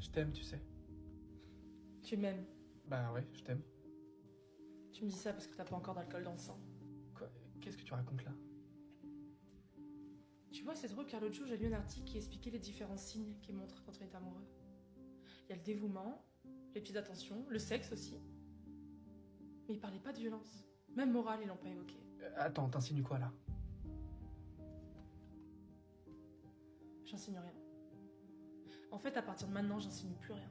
Je t'aime, tu sais. Tu m'aimes. Bah ouais, je t'aime. Tu me dis ça parce que t'as pas encore d'alcool dans le sang. Quoi? Qu'est-ce que tu racontes là? Tu vois, c'est drôle car l'autre jour, j'ai lu un article qui expliquait les différents signes qui montrent quand on est amoureux. Il y a le dévouement, les petites attentions, le sexe aussi. Mais il parlait pas de violence. Même morale, ils l'ont pas évoqué. Attends, t'insinues quoi là? J'insinue rien. En fait, à partir de maintenant, j'insinue plus rien.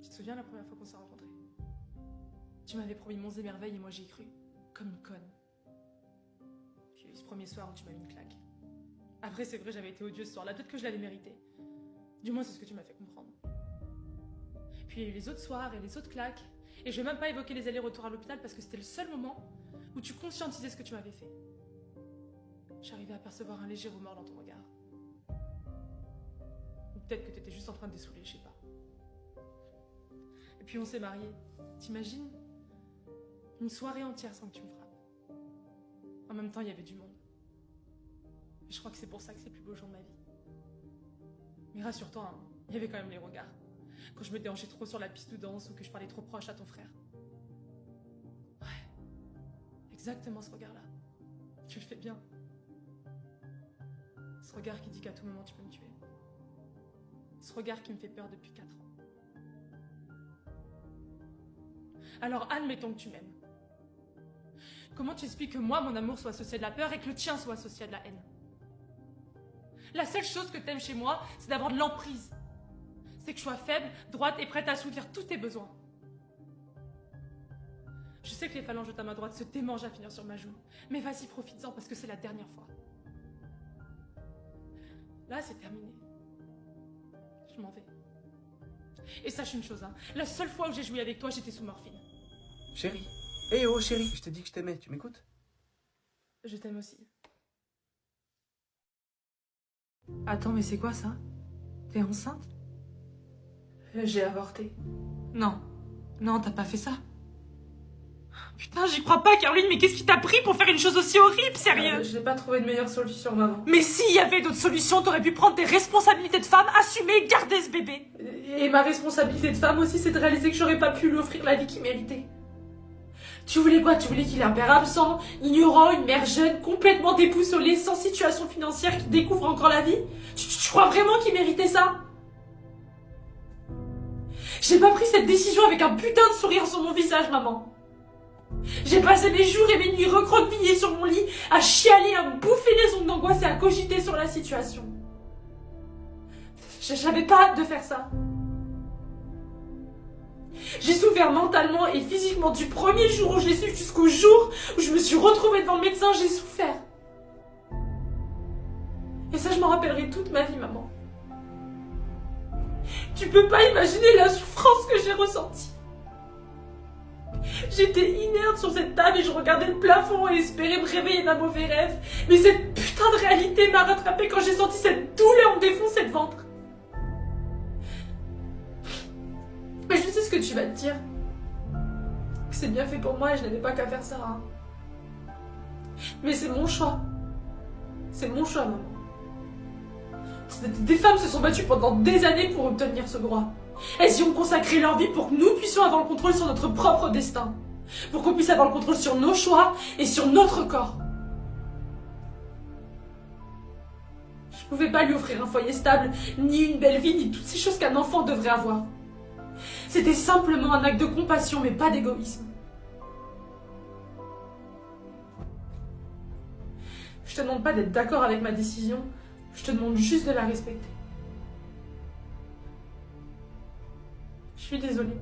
Tu te souviens la première fois qu'on s'est rencontrés? Tu m'avais promis monts et merveilles et moi j'y ai cru. Comme une conne. Puis il y a eu ce premier soir où tu m'as mis une claque. Après, c'est vrai, j'avais été odieuse ce soir-là. Peut-être que je l'avais mérité. Du moins, c'est ce que tu m'as fait comprendre. Puis il y a eu les autres soirs et les autres claques. Et je vais même pas évoquer les allers-retours à l'hôpital parce que c'était le seul moment où tu conscientisais ce que tu m'avais fait. J'arrivais à percevoir un léger remords dans ton regard. Ou peut-être que t'étais juste en train de dessouler, je sais pas. Et puis on s'est mariés. T'imagines? Une soirée entière sans que tu me frappes. En même temps, il y avait du monde. Et je crois que c'est pour ça que c'est le plus beau jour de ma vie. Mais rassure-toi, hein, il y avait quand même les regards. Quand je me déhanchais trop sur la piste de danse ou que je parlais trop proche à ton frère. Ouais, exactement ce regard-là. Tu le fais bien. Ce regard qui dit qu'à tout moment tu peux me tuer. Ce regard qui me fait peur depuis 4 ans. Alors admettons que tu m'aimes. Comment tu expliques que moi, mon amour soit associé de la peur et que le tien soit associé de la haine? La seule chose que t'aimes chez moi, c'est d'avoir de l'emprise. C'est que je sois faible, droite et prête à assouvir tous tes besoins. Je sais que les phalanges de ta main droite se démangent à finir sur ma joue. Mais vas-y, profites-en parce que c'est la dernière fois. Là, c'est terminé. Je m'en vais. Et sache une chose, hein, la seule fois où j'ai joué avec toi, j'étais sous morphine. Chérie. Eh oh chérie, je t'ai dit que je t'aimais, tu m'écoutes? Je t'aime aussi. Attends, mais c'est quoi ça? T'es enceinte? J'ai avorté. Non. Non, t'as pas fait ça. Putain, j'y crois pas, Caroline, mais qu'est-ce qui t'a pris pour faire une chose aussi horrible, sérieux? Je n'ai pas trouvé de meilleure solution, maman. Mais s'il y avait d'autres solutions, t'aurais pu prendre tes responsabilités de femme, assumer, garder ce bébé. Et ma responsabilité de femme aussi, c'est de réaliser que j'aurais pas pu lui offrir la vie qu'il méritait. Tu voulais quoi? Tu voulais qu'il ait un père absent, ignorant, une mère jeune, complètement déboussolée, sans situation financière, qui découvre encore la vie? Tu crois vraiment qu'il méritait ça? J'ai pas pris cette décision avec un putain de sourire sur mon visage, maman. J'ai passé mes jours et mes nuits recroquevillées sur mon lit, à chialer, à me bouffer les ongles d'angoisse et à cogiter sur la situation. J'avais pas hâte de faire ça. J'ai souffert mentalement et physiquement du premier jour où je l'ai su jusqu'au jour où je me suis retrouvée devant le médecin, j'ai souffert. Et ça, je m'en rappellerai toute ma vie, maman. Tu peux pas imaginer la souffrance que j'ai ressentie. J'étais inerte sur cette table et je regardais le plafond et espérais me réveiller d'un mauvais rêve. Mais cette putain de réalité m'a rattrapée quand j'ai senti cette douleur me défoncer le ventre. Mais je sais ce que tu vas te dire. Que c'est bien fait pour moi et je n'avais pas qu'à faire ça. Hein. Mais c'est mon choix. C'est mon choix, maman. Des femmes se sont battues pendant des années pour obtenir ce droit. Elles y ont consacré leur vie pour que nous puissions avoir le contrôle sur notre propre destin. Pour qu'on puisse avoir le contrôle sur nos choix et sur notre corps. Je pouvais pas lui offrir un foyer stable, ni une belle vie, ni toutes ces choses qu'un enfant devrait avoir. C'était simplement un acte de compassion, mais pas d'égoïsme. Je te demande pas d'être d'accord avec ma décision, je te demande juste de la respecter. Je suis désolée.